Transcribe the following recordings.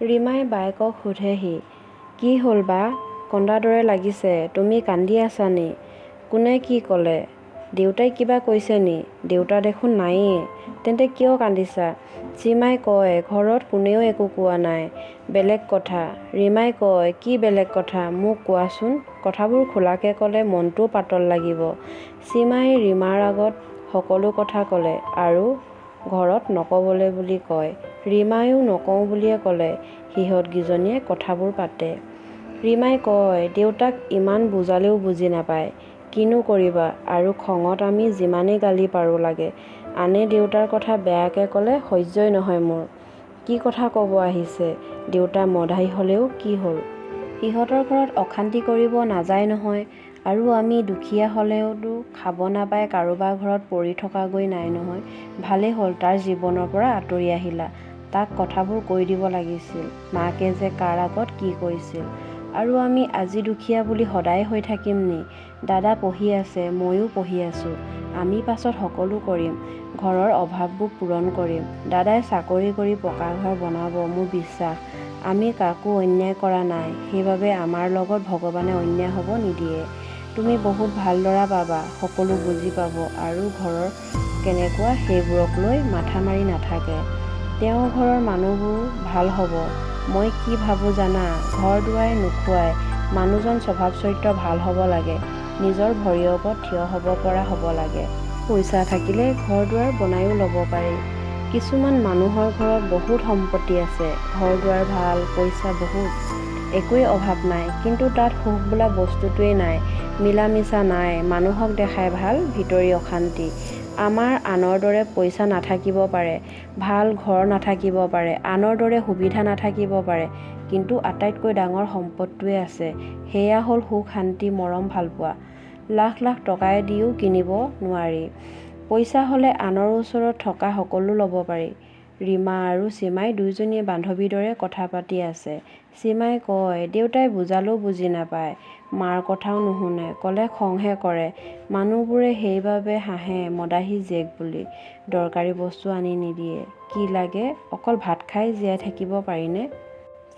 ৰীমাই বায়েকক সোধেহি, কি হ'ল বা, কন্দাৰ দৰে লাগিছে, তুমি কান্দি আছা নি? কোনে কি ক'লে? দেউতাই কিবা কৈছে নি? দেউতা দেখোন নায়েই, তেন্তে কিয় কান্দিছা? সীমাই কয়, ঘৰত কোনেও একো কোৱা নাই। বেলেগ কথা। ৰীমাই কয়, কি বেলেগ কথা, মোক কোৱাচোন। কথাবোৰ খোলাকৈ ক'লে মনটোও পাতল লাগিব। সীমাই ৰীমাৰ আগত সকলো কথা ক'লে আৰু ঘৰত নক'বলৈ বুলি কয়। ৰীমাইও নকওঁ বুলিয়ে ক'লে। সিহঁতকেইজনীয়ে কথাবোৰ পাতে। ৰীমাই কয়, দেউতাক ইমান বুজালেও বুজি নাপায়। কিনো কৰিবা, আৰু খঙত আমি যিমানেই গালি পাৰো লাগে। আনে দেউতাৰ কথা বেয়াকৈ ক'লে সহ্যই নহয় মোৰ। কি কথা ক'ব আহিছে? দেউতা মদাহী হ'লেও কি হ'ল? সিহঁতৰ ঘৰত অশান্তি কৰিব নাযায় নহয়। আৰু আমি দুখীয়া হ'লেওতো খাব নাপাই কাৰোবাৰ ঘৰত পৰি থকাগৈ নাই নহয়। ভালেই হ'ল তাৰ জীৱনৰ পৰা আঁতৰি আহিলা। তাক কথাবোৰ কৈ দিব লাগিছিল। মাকে যে কাৰ আগত কি কৈছিল। আৰু আমি আজি দুখীয়া বুলি সদায় হৈ থাকিম নি? দাদা পঢ়ি আছে, ময়ো পঢ়ি আছোঁ। আমি পাছত সকলো কৰিম। ঘৰৰ অভাৱবোৰ পূৰণ কৰিম। দাদাই চাকৰি কৰি পকা ঘৰ বনাব, মোৰ বিশ্বাস। আমি কাকো অন্যায় কৰা নাই, সেইবাবে আমাৰ লগত ভগৱানে অন্যায় হ'ব নিদিয়ে। তুমি বহুত ভাল ল'ৰা পাবা, সকলো বুজি পাব আৰু ঘৰৰ কেনেকুৱা সেইবোৰক লৈ মাথা মাৰি নাথাকে। তেওঁৰ ঘৰৰ মানুহবোৰো ভাল হ'ব। মই কি ভাবোঁ জানা? ঘৰ দুৱাৰ নোখোৱাই মানুহজন স্বভাৱ চৰিত্ৰ ভাল হ'ব লাগে। নিজৰ ভৰিৰ ওপৰত থিয় হ'ব পৰা হ'ব লাগে। পইচা থাকিলে ঘৰ দুৱাৰ বনায়ো ল'ব পাৰি। কিছুমান মানুহৰ ঘৰত বহুত সম্পত্তি আছে, ঘৰ দুৱাৰ ভাল, পইচা বহুত, একোৱেই অভাৱ নাই, কিন্তু তাত সুখ বোলা বস্তুটোৱেই নাই। মিলা মিছা নাই, মানুহক দেখাই ভাল, ভিতৰি অশান্তি। আমাৰ আনৰ দৰে পইচা নাথাকিব পাৰে, ভাল ঘৰ নাথাকিব পাৰে, আনৰ দৰে সুবিধা নাথাকিব পাৰে, কিন্তু আটাইতকৈ ডাঙৰ সম্পদটোৱে আছে, সেয়া হ'ল সুখ, শান্তি, মৰম, ভালপোৱা। লাখ লাখ টকাই দিও কিনিব নোৱাৰি। পইচা হ'লে আনৰ ওচৰত থকা সকলো ল'ব পাৰি। ৰীমা আৰু সীমাই দুয়োজনীয়ে বান্ধৱীৰ দৰে কথা পাতি আছে। সীমাই কয়, দেউতাই বুজালেও বুজি নাপায়, মাৰ কথাও নুশুনে, ক'লে খংহে কৰে। মানুহবোৰে সেইবাবে হাঁহে মদাহী জীয়েক বুলি। দৰকাৰী বস্তু আনি নিদিয়ে। কি লাগে, অকল ভাত খাই জীয়াই থাকিব পাৰিনে?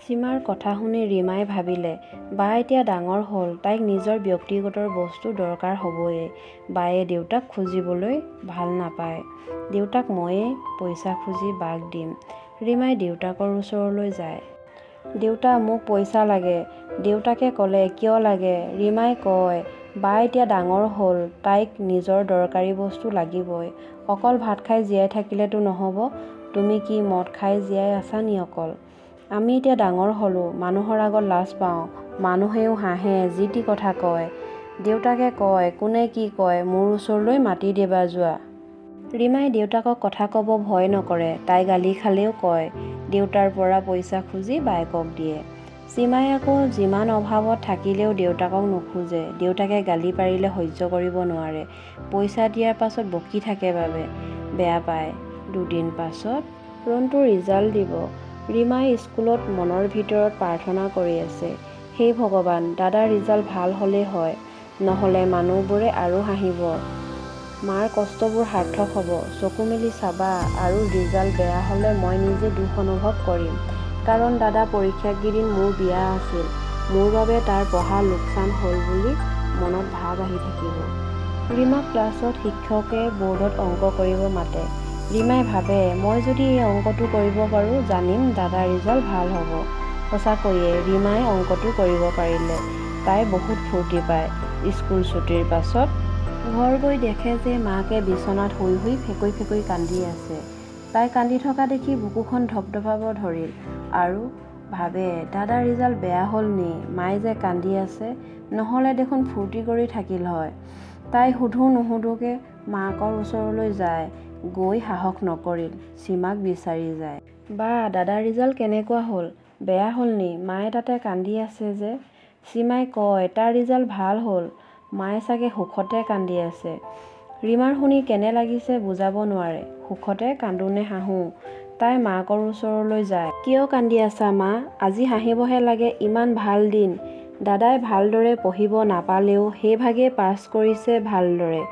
সীমাৰ কথা শুনি ৰীমাই ভাবিলে, বা এতিয়া ডাঙৰ হ'ল, তাইক নিজৰ ব্যক্তিগত বস্তু দৰকাৰ হ'বই। বায়ে দেউতাক খুজিবলৈ ভাল নাপায়। দেউতাক ময়েই পইচা খুজি বাক দিম। ৰীমাই দেউতাকৰ ওচৰলৈ যায়। দেউতা, মোক পইচা লাগে। দেউতাকে ক'লে, কিয় লাগে? ৰীমাই কয়, বা এতিয়া ডাঙৰ হ'ল, তাইক নিজৰ দৰকাৰী বস্তু লাগিবই। অকল ভাত খাই জীয়াই থাকিলেতো নহ'ব। তুমি কি মদ খাই জীয়াই আছা নি অকল? আমি এতিয়া ডাঙৰ হ'লোঁ, মানুহৰ আগত লাজ পাওঁ, মানুহেও হাঁহে, যি টি কথা কয়। দেউতাকে কয়, কোনে কি কয়, মোৰ ওচৰলৈ মাতি দিবা যোৱা। ৰীমাই দেউতাকক কথা ক'ব ভয় নকৰে। তাই গালি খালেও কয়, দেউতাৰ পৰা পইচা খুজি বায়েকক দিয়ে। সীমাই আকৌ যিমান অভাৱত থাকিলেও দেউতাকক নোখোজে। দেউতাকে গালি পাৰিলে সহ্য কৰিব নোৱাৰে। পইচা দিয়াৰ পাছত বকি থাকে বাবে বেয়া পায়। দুদিন পাছত ৰন্টুৰ ৰিজাল্ট দিব। ৰীমাই স্কুলত মনৰ ভিতৰত প্ৰাৰ্থনা কৰি আছে, হে ভগৱান, দাদাৰ ৰিজাল্ট ভাল হ'লেই হয়, নহ'লে মানুহবোৰে আৰু হাঁহিব। মাৰ কষ্টবোৰ সাৰ্থক হ'ব। চকু মেলি চাবা, আৰু ৰিজাল্ট বেয়া হ'লে মই নিজে দুখ অনুভৱ কৰিম। কাৰণ দাদা পৰীক্ষাকেইদিন মোৰ বিয়া আছিল, মোৰ বাবে তাৰ পঢ়া লোকচান হ'ল বুলি মনত ভাৱ আহি থাকিব। ৰীমাক ক্লাছত শিক্ষকে বৰ্ডত অংক কৰিব মাতে। ৰীমাই ভাবে, মই যদি এই অংকটো কৰিব পাৰোঁ, জানিম দাদাৰ ৰিজাল্ট ভাল হ'ব। সঁচাকৈয়ে ৰীমাই অংকটো কৰিব পাৰিলে। তাই বহুত ফূৰ্তি পায়। স্কুল ছুটিৰ পাছত ঘৰ গৈ দেখে যে মাকে বিচনাত শুই শুই ফেকুৰি ফেকুৰি কান্দি আছে। তাই কান্দি থকা দেখি বুকুখন ধপধপাব ধৰিল আৰু ভাবে, দাদাৰ ৰিজাল্ট বেয়া হ'ল নি? মায়ে যে কান্দি আছে, নহ'লে দেখোন ফূৰ্তি কৰি থাকিল হয়। তাই সুধো নুসুধোকৈ মাকৰ ওচৰলৈ যায়। গৈ সাহস নকৰিল, সীমাক বিচাৰি যায়। বা, দাদাৰ ৰিজাল্ট কেনেকুৱা হ'ল? বেয়া হ'ল নি? মায়ে তাতে কান্দি আছে যে? সীমাই কয়, তাৰ ৰিজাল্ট ভাল হ'ল। মায়ে চাগে সুখতে কান্দি আছে। ৰীমাৰ শুনি কেনে লাগিছে বুজাব নোৱাৰে। সুখতে কান্দো নে হাঁহো? তাই মাকৰ ওচৰলৈ যায়। কিয় কান্দি আছা মা? আজি হাঁহিবহে লাগে, ইমান ভাল দিন। দাদাই ভালদৰে পঢ়িব নাপালেও সেইভাগে পাছ কৰিছে ভালদৰে।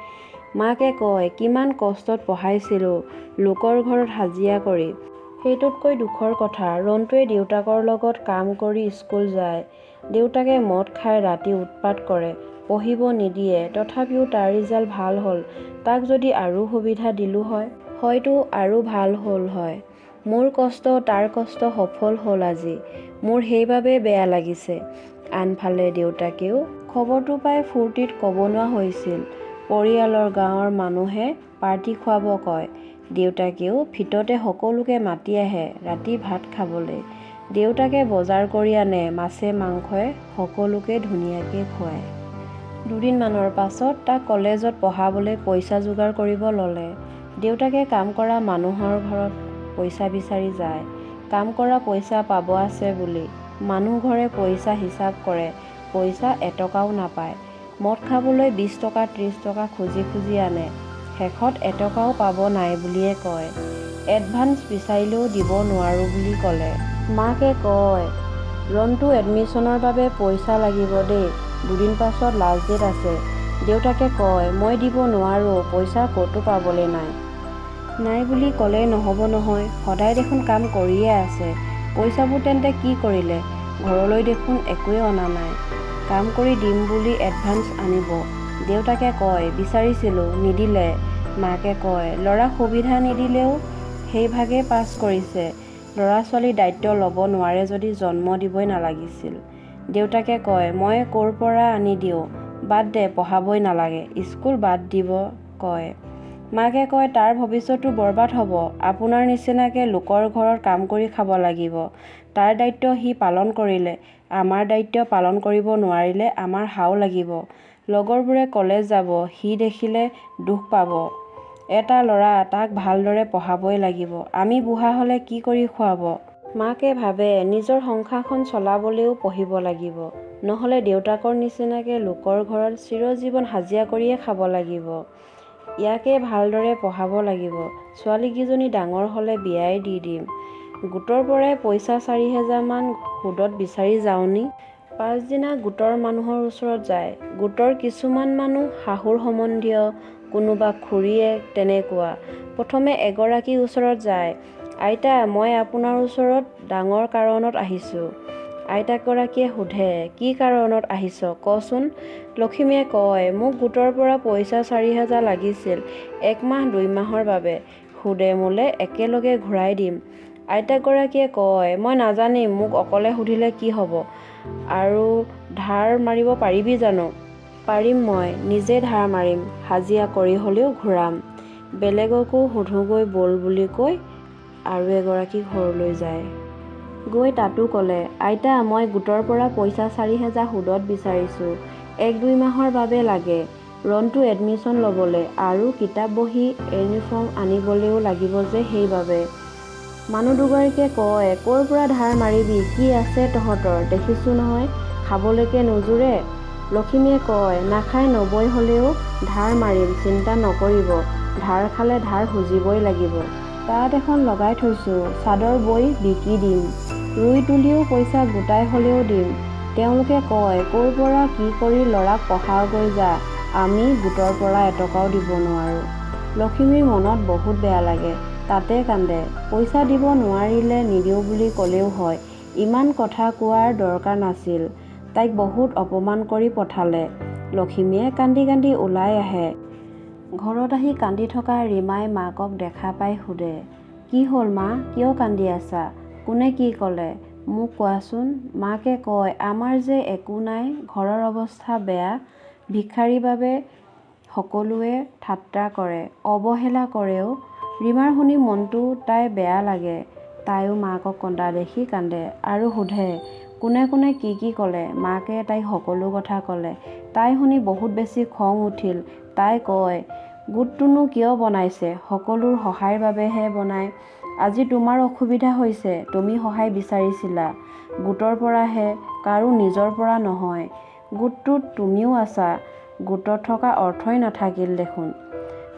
মাকে কয়, কিমান কষ্টত পঢ়াইছিলোঁ, লোকৰ ঘৰত হাজিৰা কৰি। সেইটোতকৈ দুখৰ কথা, ৰন্টুৱে দেউতাকৰ লগত কাম কৰি স্কুল যায়। দেউতাকে মদ খাই ৰাতি উৎপাত কৰে, পঢ়িব নিদিয়ে। তথাপিও তাৰ ৰিজাল্ট ভাল হ'ল। তাক যদি আৰু সুবিধা দিলোঁ হয়, হয়তো আৰু ভাল হ'ল হয়। মোৰ কষ্ট, তাৰ কষ্ট সফল হ'ল আজি। মোৰ সেইবাবে বেয়া লাগিছে। আনফালে দেউতাকেও খবৰটো পাই ফূৰ্তিত ক'ব নোৱাৰা হৈছিল। পৰিয়ালৰ গাঁৱৰ মানুহে পাৰ্টি খুৱাব কয়। দেউতাকেও ভিতৰতে সকলোকে মাতি আহে ৰাতি ভাত খাবলৈ। দেউতাকে বজাৰ কৰি আনে, মাছে মাংসই সকলোকে ধুনীয়াকৈ খুৱায়। দুদিনমানৰ পাছত তাক কলেজত পঢ়াবলৈ পইচা যোগাৰ কৰিব ল'লে। দেউতাকে কাম কৰা মানুহৰ ঘৰত পইচা বিচাৰি যায়। কাম কৰা পইচা পাব আছে বুলি। মানুহ ঘৰে পইচা হিচাপ কৰে, পইচা এটকাও নাপায়। মদ খাবলৈ 20 টকা 30 টকা খুজি খুজি আনে। শেষত এটকাও পাব নাই বুলিয়ে কয়। এডভান্স বিচাৰিলেও দিব নোৱাৰোঁ বুলি ক'লে। মাকে কয়, ৰন্টু এডমিশ্যনৰ বাবে পইচা লাগিব দেই, দুদিন পাছত লাষ্ট ডেট আছে। দেউতাকে কয়, মই দিব নোৱাৰোঁ, পইচা ক'তো পাবলৈ নাই। নাই বুলি ক'লেই নহ'ব নহয়, সদায় দেখোন কাম কৰিয়ে আছে। পইচাবোৰ তেন্তে কি কৰিলে? ঘৰলৈ দেখোন একোৱে অনা নাই। কাম কৰি দিম বুলি এডভান্স আনিব। দেউতাকে কয়, বিচাৰিছিলোঁ, নিদিলে। মাকে কয়, ল'ৰাক সুবিধা নিদিলেও সেইভাগে পাছ কৰিছে। ল'ৰা-ছোৱালীৰ দায়িত্ব ল'ব নোৱাৰে যদি জন্ম দিবই নালাগিছিল। দেউতাকে কয়, মই ক'ৰ পৰা আনি দিওঁ, বাদ দে, পঢ়াবই নালাগে, স্কুল বাদ দিব কয়। মাকে কয়, তাৰ ভৱিষ্যতটো বৰবাদ হ'ব। আপোনাৰ নিচিনাকৈ লোকৰ ঘৰত কাম কৰি খাব লাগিব। তাৰ দায়িত্ব সি পালন কৰিলে, আমাৰ দায়িত্ব পালন কৰিব নোৱাৰিলে আমাৰ হাও লাগিব। লগৰবোৰে কলেজ যাব, সি দেখিলে দুখ পাব। এটা ল'ৰা, তাক ভালদৰে পঢ়াবই লাগিব। আমি বুঢ়া হ'লে কি কৰি খুৱাব? মাকে ভাবে, নিজৰ সংসাৰখন চলাবলৈও পঢ়িব লাগিব। নহ'লে দেউতাকৰ নিচিনাকৈ লোকৰ ঘৰত চিৰজীৱন হাজিৰা কৰিয়ে খাব লাগিব। ইয়াকে ভালদৰে পঢ়াব লাগিব। ছোৱালীকেইজনী ডাঙৰ হ'লে বিয়াই দি দিম। গোটৰ পৰাই পইচা 4,000 মান সুদত বিচাৰি যাওঁনি? পাছদিনা গোটৰ মানুহৰ ওচৰত যায়। গোটৰ কিছুমান মানুহ শাহুৰ সম্বন্ধীয়, কোনোবা খুৰীয়েক, তেনেকুৱা। প্ৰথমে এগৰাকীৰ ওচৰত যায়। আইতা, মই আপোনাৰ ওচৰত ডাঙৰ কাৰণত আহিছোঁ। আইতাগৰাকীয়ে সোধে, কি কাৰণত আহিছ কচোন? লক্ষ্মীয়ে কয়, মোক গোটৰ পৰা পইচা 4,000 লাগিছিল, 1 মাহ 2 মাহৰ বাবে। সুদে মূলে একেলগে ঘূৰাই দিম। আইতাগৰাকীয়ে কয়, মই নাজানিম, মোক অকলে সুধিলে কি হ'ব? আৰু ধাৰ মাৰিব পাৰিবি জানো? পাৰিম, মই নিজে ধাৰ মাৰিম, হাজিৰা কৰি হ'লেও ঘূৰাম। বেলেগকো সোধোগৈ ব'ল বুলি কৈ আৰু এগৰাকী ঘৰলৈ যায়। গৈ তাতো ক'লে, আইতা, মই গোটৰ পৰা পইচা 4,000 সুদত বিচাৰিছোঁ, 1-2 মাহৰ বাবে লাগে। ৰন্টু এডমিশ্যন ল'বলৈ আৰু কিতাপ বহী ইউনিফৰ্ম আনিবলৈও লাগিব যে, সেইবাবে। মানুহ দুগৰাকীয়ে কয়, ক'ৰ পৰা ধাৰ মাৰিবি, কি আছে তহঁতৰ, দেখিছোঁ নহয়, খাবলৈকে নোজোৰে। লক্ষ্মীয়ে কয়, নাখাই নবৈ হ'লেও ধাৰ মাৰিম, চিন্তা নকৰিব। ধাৰ খালে ধাৰ খুজিবই লাগিব। তাঁত এখন লগাই থৈছোঁ, চাদৰ বৈ বিকি দিম। ৰুই তুলিও পইচা গোটাই হ'লেও দিম। তেওঁলোকে কয়, ক'ৰ পৰা কি কৰি ল'ৰাক পঢ়াৱগৈ যা, আমি গোটৰ পৰা এটকাও দিব নোৱাৰোঁ। লক্ষ্মীৰ মনত বহুত বেয়া লাগে, তাতে কান্দে। পইচা দিব নোৱাৰিলে নিদিওঁ বুলি ক'লেও হয়, ইমান কথা কোৱাৰ দৰকাৰ নাছিল। তাইক বহুত অপমান কৰি পঠালে। লক্ষ্মীয়ে কান্দি কান্দি ওলাই আহে। ঘৰত আহি কান্দি থকা ৰীমাই মাকক দেখা পাই সোধে, কি হ'ল মা, কিয় কান্দি আছা? কোনে কি ক'লে? মোক কোৱাচোন। মাকে কয়, আমাৰ যে একো নাই, ঘৰৰ অৱস্থা বেয়া। ভিক্ষাৰীৰ বাবে সকলোৱে ঠাট্টা কৰে, অৱহেলা কৰেও। ৰীমাৰ শুনি মনটো তাইৰ বেয়া লাগে। তাইও মাকক কন্দা দেখি কান্দে আৰু সোধে, কোনে কোনে কি কি ক'লে? মাকে তাইক সকলো কথা ক'লে। তাই শুনি বহুত বেছি খং উঠিল। তাই কয়, গোটটোনো কিয় বনাইছে? সকলোৰ সহায়ৰ বাবেহে বনায়। আজি তোমাৰ অসুবিধা হৈছে, তুমি সহায় বিচাৰিছিলা, গোটৰ পৰাহে, কাৰো নিজৰ পৰা নহয়। গোটটোত তুমিও আছা, গোটত থকা অৰ্থই নাথাকিল দেখোন।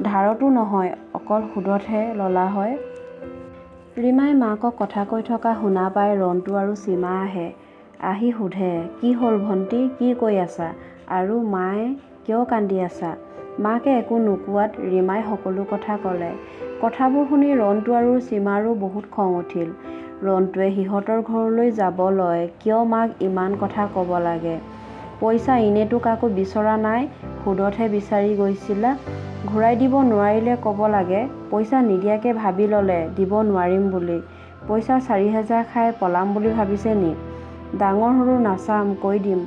ধাৰতো নহয়, অকল সুদতহে ল'লা হয়। ৰীমাই মাকক কথা কৈ থকা শুনা পাই ৰন্টু আৰু সীমা আহে। আহি সোধে, কি হ'ল ভণ্টি, কি কৈ আছা? আৰু মায়ে কিয় কান্দি আছা? মাকে একো নোকোৱাত ৰীমাই সকলো কথা ক'লে। কথাবোৰ শুনি ৰন্টু আৰু সীমাৰো বহুত খং উঠিল। ৰন্টুৱে সিহঁতৰ ঘৰলৈ যাব লয়, কিয় মাক ইমান কথা ক'ব লাগে? পইচা এনেতো কাকো বিচৰা নাই, সুদতহে বিচাৰি গৈছিলা। ঘূৰাই দিব নোৱাৰিলে ক'ব লাগে। পইচা নিদিয়াকৈ ভাবি ল'লে দিব নোৱাৰিম বুলি। পইচা 4,000 খাই পলাম বুলি ভাবিছে নি? ডাঙৰ সৰু নাচাম, কৈ দিম।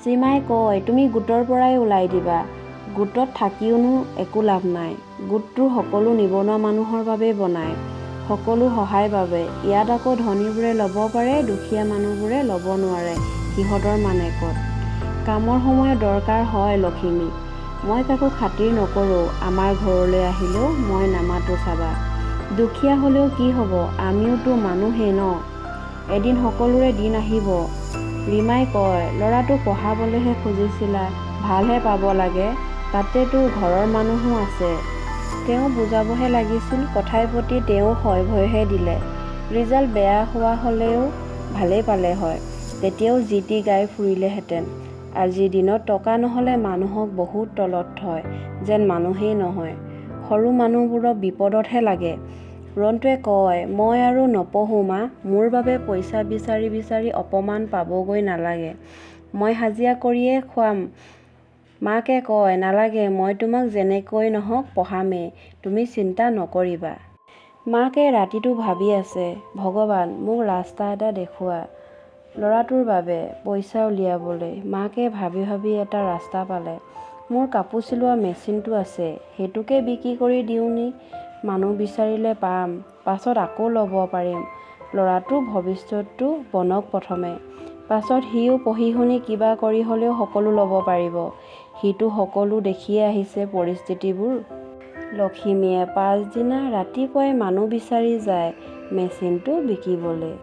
সীমাই কয়, তুমি গোটৰ পৰাই ওলাই দিবা। গোটত থাকিওনো একো লাভ নাই। গোটটো সকলো নিবনুৱা মানুহৰ বাবেই বনায়, সকলো সহায়ৰ বাবে। ইয়াত আকৌ ধনীবোৰে ল'ব পাৰে, দুখীয়া মানুহবোৰে ল'ব নোৱাৰে। সিহঁতৰ মানে ক'ত? কামৰ সময়ত দৰকাৰ হয় লখিমী। মই কাকো খাতিৰ নকৰোঁ। আমাৰ ঘৰলৈ আহিলেও মই নামাতো চাবা। দুখীয়া হ'লেও কি হ'ব, আমিওতো মানুহেই ন। এদিন সকলোৰে দিন আহিব। ৰীমাই কয়, ল'ৰাটো পঢ়াবলৈহে খুজিছিলা, ভালহে পাব লাগে। তাতেতো ঘৰৰ মানুহো আছে। তেওঁ বুজাবহে লাগিছিল। কথাই প্ৰতি তেওঁ হয় ভয়হে দিলে। ৰিজাল্ট বেয়া হোৱা হ'লেও ভালেই পালে হয়, তেতিয়াও যি টি গাই ফুৰিলেহেঁতেন। আজিৰ দিনত টকা নহ'লে মানুহক বহুত তলত থয়, যেন মানুহেই নহয়। সৰু মানুহবোৰক বিপদতহে লাগে। ৰন্টুৱে কয়, মই আৰু নপঢ়োঁ মা। মোৰ বাবে পইচা বিচাৰি বিচাৰি অপমান পাবগৈ নালাগে। মই হাজিৰা কৰিয়ে খুৱাম। মাকে কয়, নালাগে, মই তোমাক যেনেকৈ নহওক পঢ়ামেই, তুমি চিন্তা নকৰিবা। মাকে ৰাতিটো ভাবি আছে, ভগৱান মোক ৰাস্তা এটা দেখুওৱা ল'ৰাটোৰ বাবে পইচা উলিয়াবলৈ। মাকে ভাবি ভাবি এটা ৰাস্তা পালে। মোৰ কাপোৰ চিলোৱা মেচিনটো আছে, সেইটোকে বিক্ৰী কৰি দিওঁ নি? মানুহ বিচাৰিলে পাম, পাছত আকৌ ল'ব পাৰিম। ল'ৰাটোৰ ভৱিষ্যতটো বনক প্ৰথমে, পাছত সিও পঢ়ি শুনি কিবা কৰি হ'লেও সকলো ল'ব পাৰিব। সিটো সকলো দেখিয়ে আহিছে পৰিস্থিতিবোৰ। লখিমীয়ে পাছদিনা ৰাতিপুৱাই মানুহ বিচাৰি যায় মেচিনটো বিকিবলৈ।